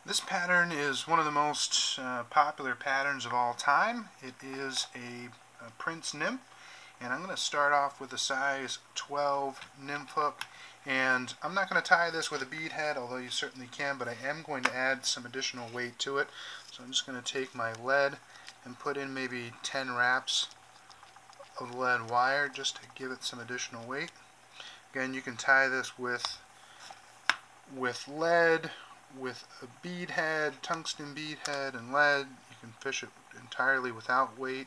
This pattern is one of the most popular patterns of all time. It is a Prince Nymph, and I'm going to start off with a size 12 Nymph hook. And I'm not going to tie this with a bead head, although you certainly can, but I am going to add some additional weight to it. So I'm just going to take my lead and put in maybe 10 wraps of lead wire just to give it some additional weight. Again, you can tie this with lead, with a bead head, tungsten bead head, and lead. You can fish it entirely without weight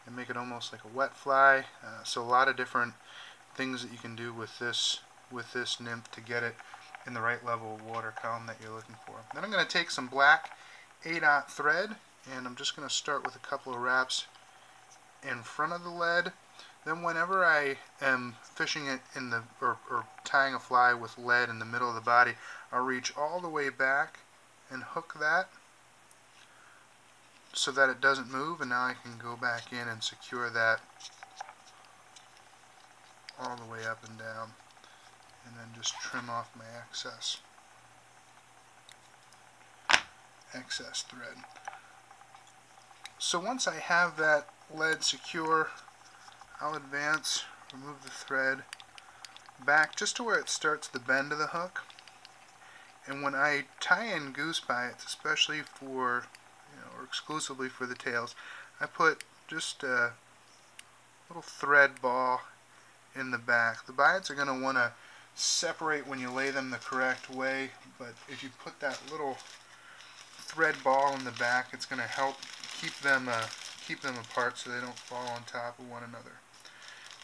and make it almost like a wet fly. So a lot of different things that you can do with this nymph to get it in the right level of water column that you're looking for. Then I'm going to take some black 8/0 thread, and I'm just going to start with a couple of wraps in front of the lead. Then whenever I am fishing it in the or tying a fly with lead in the middle of the body, I'll reach all the way back and hook that so that it doesn't move, and now I can go back in and secure that all the way up and down, and then just trim off my excess thread. So once I have that lead secure, I'll advance, remove the thread back just to where it starts the bend of the hook. And when I tie in goose bites, especially for, or exclusively for the tails, I put just a little thread ball in the back. The bites are going to want to separate when you lay them the correct way, but if you put that little thread ball in the back, it's going to help keep them apart so they don't fall on top of one another.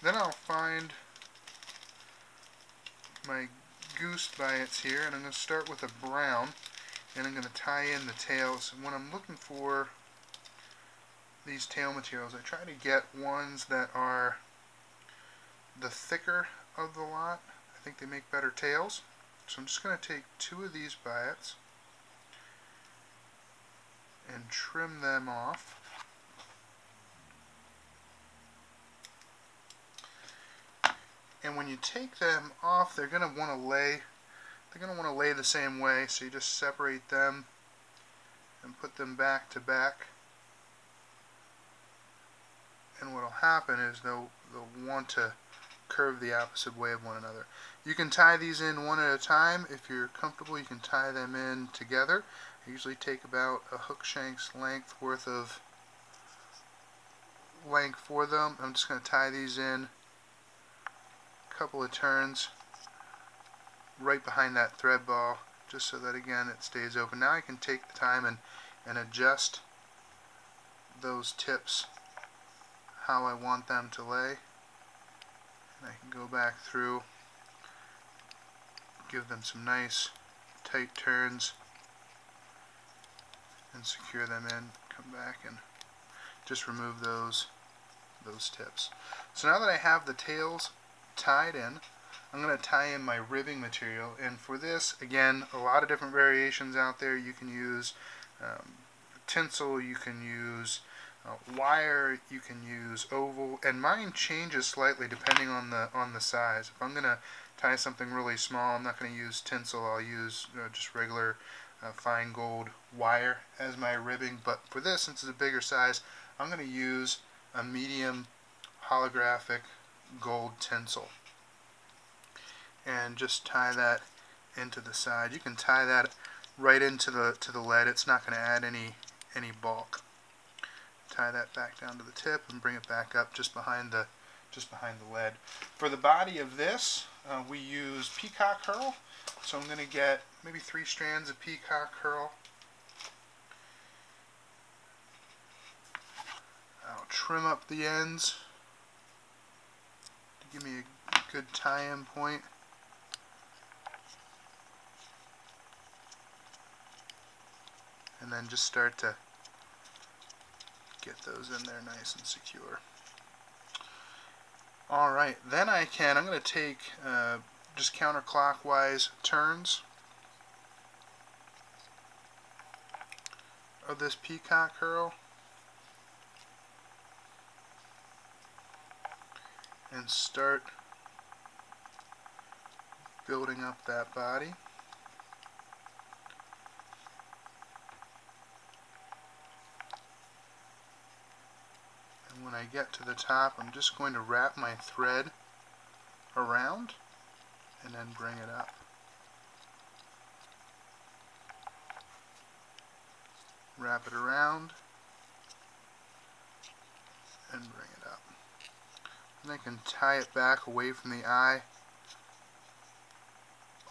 Then I'll find my goose bites here, and I'm going to start with a brown, and I'm going to tie in the tails. And when I'm looking for these tail materials, I try to get ones that are the thicker of the lot. I think they make better tails. So I'm just going to take 2 of these bites and trim them off. And when you take them off, they're going to want to lay. They're going to want to lay the same way. So you just separate them and put them back to back. And what will happen is they'll want to curve the opposite way of one another. You can tie these in one at a time. If you're comfortable, you can tie them in together. I usually take about a hook shank's length worth of length for them. I'm just going to tie these in couple of turns right behind that thread ball, just so that again it stays open. Now I can take the time and adjust those tips how I want them to lay, and I can go back through, give them some nice tight turns and secure them in, come back and just remove those tips. So now that I have the tails tied in, I'm going to tie in my ribbing material, and for this, again, a lot of different variations out there. You can use tinsel, you can use wire, you can use oval, and mine changes slightly depending on the size. If I'm going to tie something really small, I'm not going to use tinsel. I'll use just regular fine gold wire as my ribbing, but for this, since it's a bigger size, I'm going to use a medium holographic gold tinsel and just tie that into the side. You can tie that right into the lead. It's not going to add any bulk. Tie that back down to the tip and bring it back up just behind the lead. For the body of this, we use peacock herl. So I'm going to get maybe 3 strands of peacock herl. I'll trim up the ends to give me a good tie-in point. And then just start to get those in there nice and secure. Alright, then I'm going to take just counterclockwise turns of this peacock herl and start building up that body. I get to the top, I'm just going to wrap my thread around and then bring it up. Wrap it around and bring it up. And I can tie it back away from the eye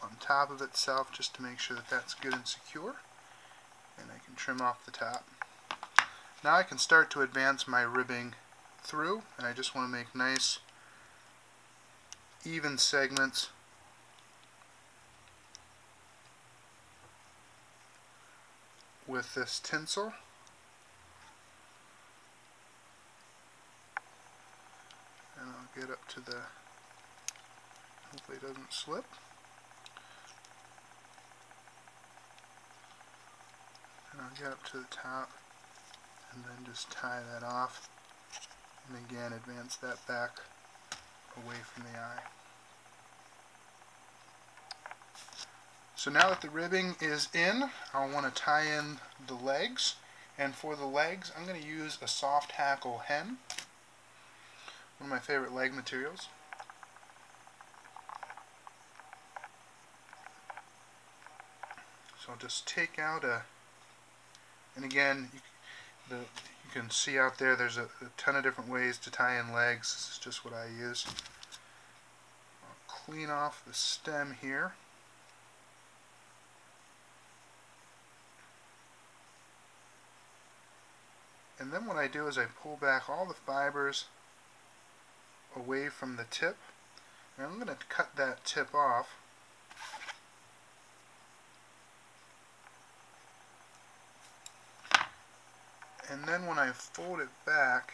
on top of itself just to make sure that that's good and secure. And I can trim off the top. Now I can start to advance my ribbing through, and I just want to make nice even segments with this tinsel. And I'll get up to the, hopefully it doesn't slip. And I'll get up to the top and then just tie that off, and again advance that back away from the eye. So now that the ribbing is in, I'll want to tie in the legs, and for the legs I'm going to use a soft hackle hen, one of my favorite leg materials. So I'll just take out a, and again you can see out there there's a ton of different ways to tie in legs. This is just what I use. I'll clean off the stem here. And then what I do is I pull back all the fibers away from the tip, and I'm going to cut that tip off. And then when I fold it back,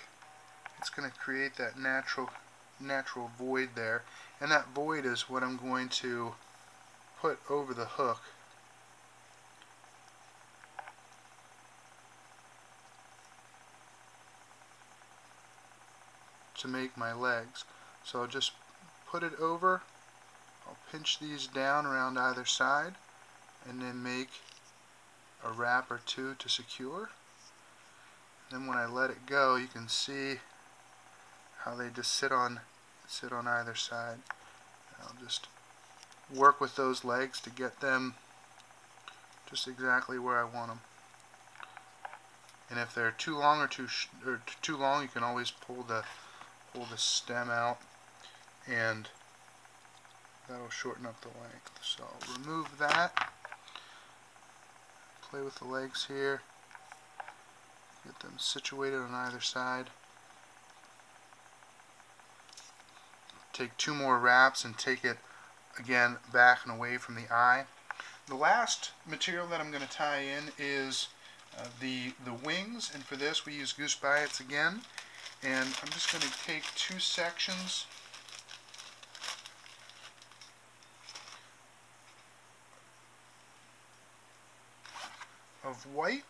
it's going to create that natural void there, and that void is what I'm going to put over the hook. To make my legs. So I'll just put it over, I'll pinch these down around either side, and then make a wrap or two to secure. Then when I let it go, you can see how they just sit on either side. I'll just work with those legs to get them just exactly where I want them. And if they're too long or too long, you can always pull the stem out, and that'll shorten up the length. So I'll remove that, play with the legs here, get them situated on either side. Take two more wraps and take it again back and away from the eye. The last material that I'm going to tie in is the wings, and for this we use goose biots again. And I'm just going to take two sections of white,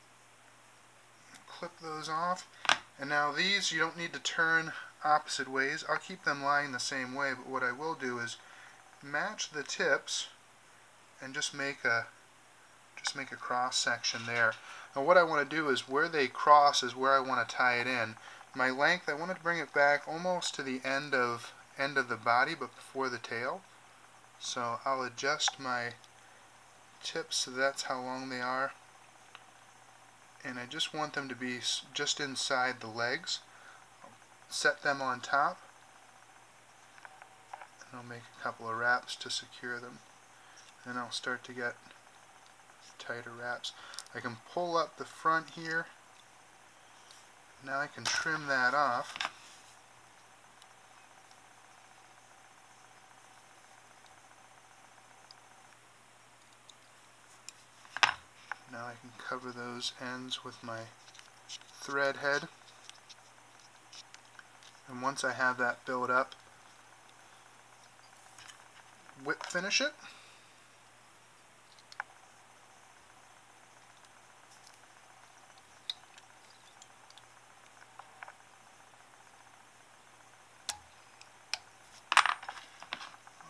clip those off, and now these you don't need to turn opposite ways. I'll keep them lying the same way, but what I will do is match the tips and just make a cross section there. Now what I want to do is where they cross is where I want to tie it in. My length, I want to bring it back almost to the end of the body, but before the tail. So I'll adjust my tips so that's how long they are. And I just want them to be just inside the legs. I'll set them on top, and I'll make a couple of wraps to secure them. And I'll start to get tighter wraps. I can pull up the front here. Now I can trim that off. Now I can cover those ends with my thread head. And once I have that built up, whip finish it.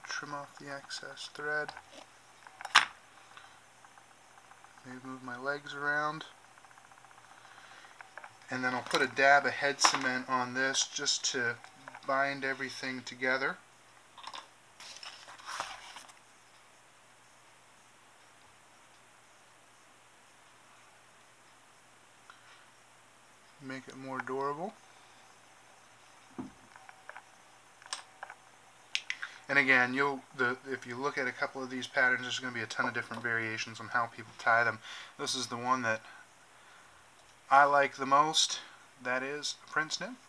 Trim off the excess thread. Maybe move my legs around. And then I'll put a dab of head cement on this just to bind everything together. Make it more durable. And again, if you look at a couple of these patterns, there's going to be a ton of different variations on how people tie them. This is the one that I like the most. That is Prince Nymph.